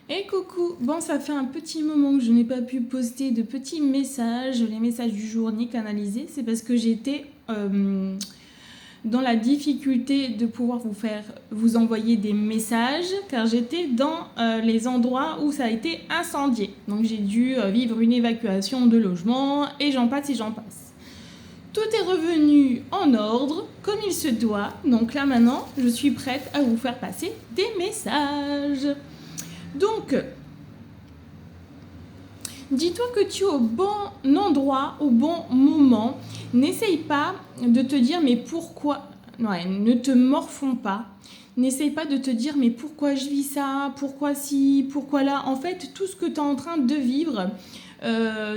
Et coucou, bon ça fait un petit moment que je n'ai pas pu poster de petits messages, les messages du jour ni canaliser, c'est parce que j'étais dans la difficulté de pouvoir vous envoyer des messages car j'étais dans les endroits où ça a été incendié. Donc j'ai dû vivre une évacuation de logement et j'en passe et j'en passe. Tout est revenu en ordre, comme il se doit. Donc là maintenant, je suis prête à vous faire passer des messages. Donc, dis-toi que tu es au bon endroit, au bon moment. N'essaye pas de te dire mais pourquoi. Ouais, ne te morfonds pas. N'essaye pas de te dire mais pourquoi je vis ça, pourquoi ci, pourquoi là. En fait, tout ce que tu es en train de vivre,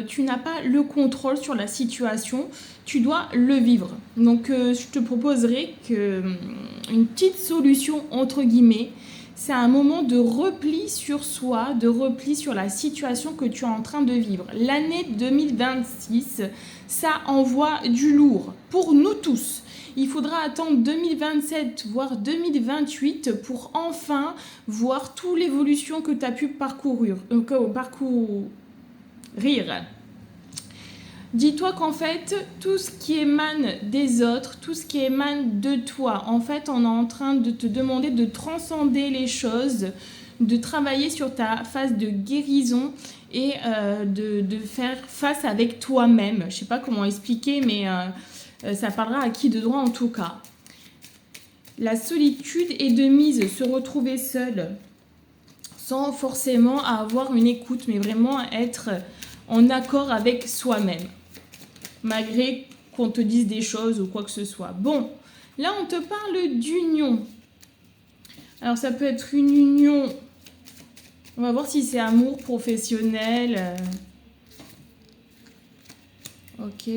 tu n'as pas le contrôle sur la situation. Tu dois le vivre. Donc, je te proposerai une petite solution entre guillemets. C'est un moment de repli sur soi, de repli sur la situation que tu es en train de vivre. L'année 2026, ça envoie du lourd pour nous tous. Il faudra attendre 2027, voire 2028 pour enfin voir toute l'évolution que tu as pu parcourir. Dis-toi qu'en fait, tout ce qui émane des autres, tout ce qui émane de toi, en fait, on est en train de te demander de transcender les choses, de travailler sur ta phase de guérison et de faire face avec toi-même. Je ne sais pas comment expliquer, mais ça parlera à qui de droit en tout cas. La solitude est de mise, se retrouver seul, sans forcément avoir une écoute, mais vraiment être en accord avec soi-même. Malgré qu'on te dise des choses ou quoi que ce soit. Bon, là on te parle d'union. Alors ça peut être une union, on va voir si c'est amour professionnel. Ok.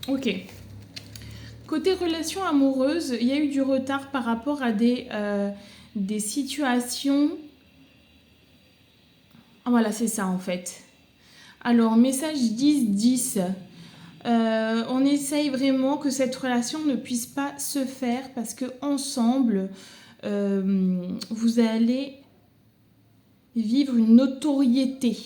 Ok. Côté relation amoureuse, il y a eu du retard par rapport à des situations. Ah, voilà, c'est ça en fait. Alors, message 10-10. On essaye vraiment que cette relation ne puisse pas se faire parce que ensemble, vous allez vivre une notoriété.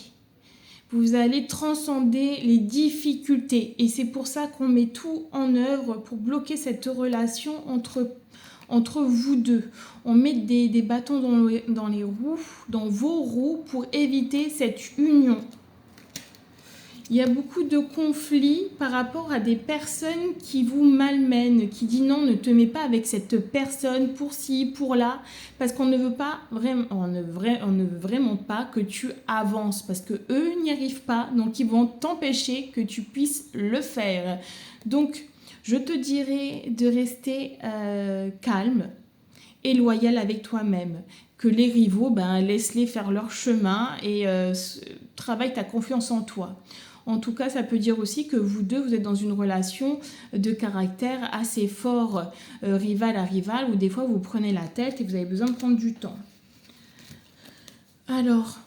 Vous allez transcender les difficultés. Et c'est pour ça qu'on met tout en œuvre pour bloquer cette relation entre vous deux. On met des bâtons dans les roues, dans vos roues, pour éviter cette union. Il y a beaucoup de conflits par rapport à des personnes qui vous malmènent, qui disent non, ne te mets pas avec cette personne pour ci, pour là, parce qu'on ne veut pas vraiment, on ne veut vraiment pas que tu avances, parce que eux n'y arrivent pas, donc ils vont t'empêcher que tu puisses le faire. Donc, je te dirais de rester calme et loyal avec toi-même. Que les rivaux, laisse-les faire leur chemin et travaille ta confiance en toi. En tout cas, ça peut dire aussi que vous deux, vous êtes dans une relation de caractère assez fort, rival à rival, où des fois vous prenez la tête et vous avez besoin de prendre du temps. Alors,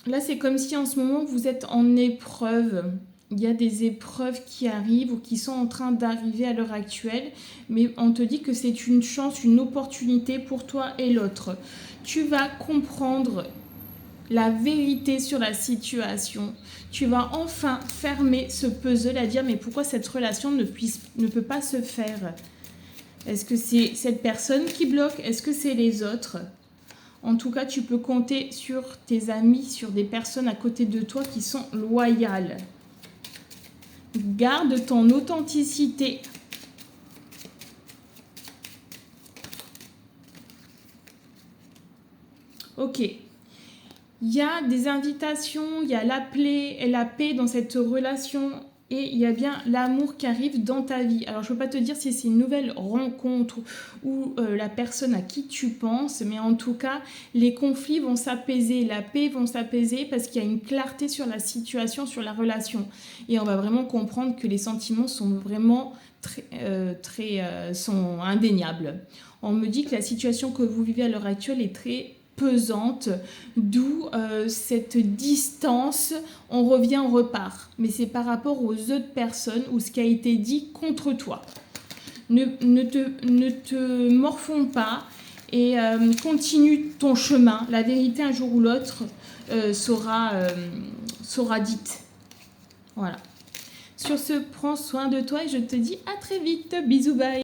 là, c'est comme si en ce moment, vous êtes en épreuve. Il y a des épreuves qui arrivent ou qui sont en train d'arriver à l'heure actuelle, mais on te dit que c'est une chance, une opportunité pour toi et l'autre. Tu vas comprendre la vérité sur la situation. Tu vas enfin fermer ce puzzle à dire mais pourquoi cette relation ne peut pas se faire? Est-ce que c'est cette personne qui bloque? Est-ce que c'est les autres? En tout cas, tu peux compter sur tes amis, sur des personnes à côté de toi qui sont loyales. Garde ton authenticité. Ok. Il y a des invitations, il y a la paix dans cette relation et il y a bien l'amour qui arrive dans ta vie. Alors je ne peux pas te dire si c'est une nouvelle rencontre ou la personne à qui tu penses, mais en tout cas, les conflits vont s'apaiser, la paix vont s'apaiser parce qu'il y a une clarté sur la situation, sur la relation. Et on va vraiment comprendre que les sentiments sont vraiment sont indéniables. On me dit que la situation que vous vivez à l'heure actuelle est très pesante, d'où cette distance, on revient, on repart. Mais c'est par rapport aux autres personnes ou ce qui a été dit contre toi. Ne te morfonds pas et continue ton chemin. La vérité, un jour ou l'autre, sera dite. Voilà. Sur ce, prends soin de toi et je te dis à très vite. Bisous, bye.